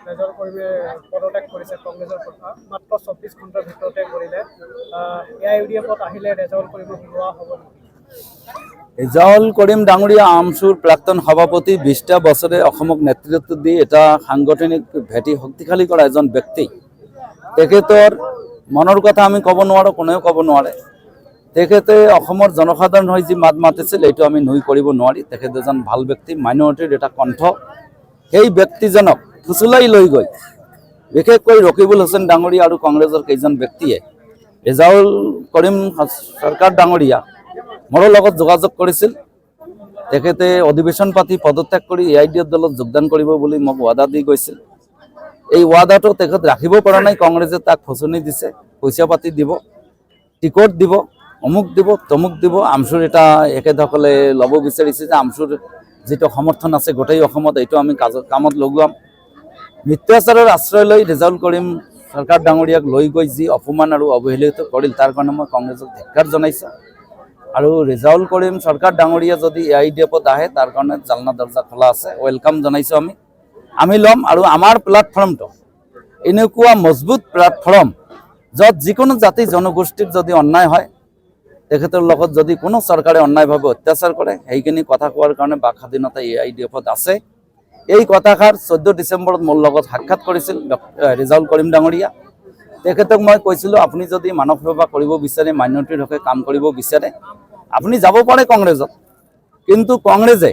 ৰেজাউল কৰিমে পদত্যাগ কৰিছে কংগ্ৰেছৰ পৰা মাত্ৰ 24 ঘণ্টাৰ ভিতৰতে কৰিলে। এআইইউডিএফত আহিলে ৰেজাউল কৰিমক লোৱা হ'ব নেকি? ৰেজাউল কৰিম ডাঙৰীয়া আমছুৰ প্ৰাক্তন সভাপতি 20টা বছৰে অসমক নেতৃত্ব দি এটা সাংগঠনিক ভেটি শক্তিশালী কৰা এজন ব্যক্তি। তেখেতৰ মনৰ কথা আমি ক'ব নোৱাৰোঁ, কোনেও ক'ব নোৱাৰে। তেখেতে অসমৰ জনসাধাৰণ হৈ যি মাত মাতিছিল এইটো আমি নুই কৰিব নোৱাৰি। তেখেত এজন ভাল ব্যক্তি, মাইনৰিটিৰ এটা কণ্ঠ। সেই ব্যক্তিজনক ফুচুলাই লৈ গৈ বিশেষকৈ ৰকিবুল হুছেইন ডাঙৰীয়া আৰু কংগ্ৰেছৰ কেইজন ব্যক্তিয়ে ৰেজাউল কৰিম চৰকাৰ ডাঙৰীয়া মোৰ লগত যোগাযোগ কৰিছিল। তেখেতে অধিৱেশন পাতি পদত্যাগ কৰি এআইডিএফ দলত যোগদান কৰিব বুলি মোক ৱাদা দি গৈছিল। এই ৱাদাটো তেখেত ৰাখিব পৰা নাই। কংগ্ৰেছে তাক ফচনি দিছে, পইচা পাতি দিব, টিকট দিব, অমুক দিব, তমুক দিব। আমছুৰ এটা এখেতসকলে ল'ব বিচাৰিছে যে আমছুৰ যিটো সমৰ্থন আছে গোটেই অসমত এইটো আমি কামত লগাম। মিথ্যাচাৰৰ আশ্ৰয় লৈ ৰেজাউল কৰিম চৰকাৰ ডাঙৰীয়াক লৈ গৈ যি অপমান আৰু অৱহেলিত কৰিল তাৰ কাৰণে মই কংগ্ৰেছক ধিক্কাৰ জনাইছোঁ। আৰু ৰেজাউল কৰিম চৰকাৰ ডাঙৰীয়া যদি এআইডিএফত আহে তাৰ কাৰণে জালনা দৰ্জা খোলা আছে, ৱেলকাম জনাইছোঁ। আমি ল'ম। আৰু আমাৰ প্লেটফৰ্মটো এনেকুৱা মজবুত প্লেটফৰ্ম য'ত যিকোনো জাতি জনগোষ্ঠীৰ যদি অন্যায় হয়, তেখেতৰ লগত যদি কোনো চৰকাৰে অন্যায়ভাৱে অত্যাচাৰ কৰে, সেইখিনি কথা কোৱাৰ কাৰণে বাক স্বাধীনতা এআইডিএফত আছে। এই কথাষাৰ 14 ডিচেম্বৰত মোৰ লগত সাক্ষাৎ কৰিছিল ৰেজাউল কৰিম ডাঙৰীয়া। তেখেতক মই কৈছিলোঁ আপুনি যদি মানৱ সেৱা কৰিব বিচাৰে, মাইনৰিটিৰ হকে কাম কৰিব বিচাৰে, আপুনি যাব পাৰে কংগ্ৰেছত, কিন্তু কংগ্ৰেছে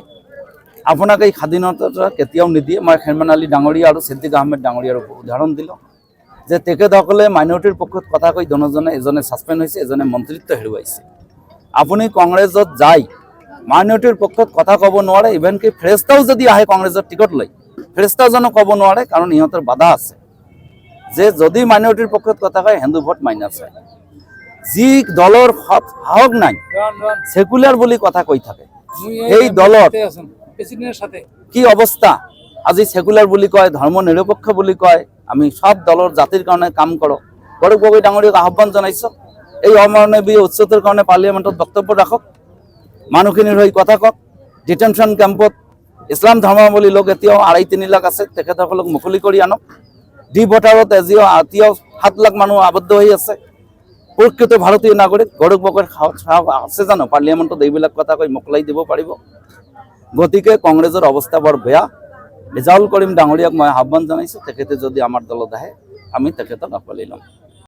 আপোনাক এই স্বাধীনতা কেতিয়াও নিদিয়ে। মই খেৰমান আলী ডাঙৰীয়া আৰু ছিদ্দিক আহমেদ ডাঙৰীয়াৰ উদাহৰণ দিলোঁ যে তেখেতসকলে মাইনৰিটিৰ পক্ষত কথা কৈ দুজনে, এজনে ছাছপেণ্ড হৈছে, এজনে মন্ত্ৰিত্ব হেৰুৱাইছে। আপুনি কংগ্ৰেছত যায় মাইনৰিটিৰ পক্ষত কথা ক'ব নোৱাৰে। ইভেনকি ফেৰেস্তাও যদি আহে কংগ্ৰেছৰ টিকট লৈ, ফেৰেস্তাজনো ক'ব নোৱাৰে, কাৰণ ইহঁতৰ বাধা আছে যে যদি মাইনৰিটিৰ পক্ষত কথা কয় হিন্দু ভোট মাইনাছ হয়। যি দলৰ সাহস নাই, সেকুলাৰ বুলি কথা কৈ থাকে, সেই দলৰ কি অৱস্থা। আজি সেকুলাৰ বুলি কয়, ধৰ্ম নিৰপেক্ষ বুলি কয়। আমি সব দলৰ জাতিৰ কাৰণে কাম কৰোঁ। গৌৰৱ গগৈ ডাঙৰীয়াক আহ্বান জনাইছোঁ, এই অমানৱীয় উচ্চতাৰ কাৰণে পাৰ্লিয়ামেণ্টত বক্তব্য ৰাখক, মানুহখিনিৰ হৈ কথা কওক। ডিটেনশ্যন কেম্পত ইছলাম ধৰ্মাৱলম্বী লোক এতিয়াও 2.5-3 লাখ আছে, তেখেতসকলক মুকলি কৰি আনক। ডি ভোটাৰত এতিয়াও 7 লাখ মানুহ আবদ্ধ হৈ আছে। প্ৰকৃত ভাৰতীয় নাগৰিক গৌৰৱ গগৈৰ সাহস আছে জানো পাৰ্লিয়ামেণ্টত এইবিলাক কথা কৈ মোকলাই দিব পাৰিব? গতিকে কংগ্ৰেছৰ অৱস্থা বৰ বেয়া। ৰেজাউল কৰিম ডাঙৰীয়াক মই আহ্বান জনাইছোঁ, তেখেতে যদি আমাৰ দলত আহে আমি তেখেতক আঁকোৱালি ল'ম।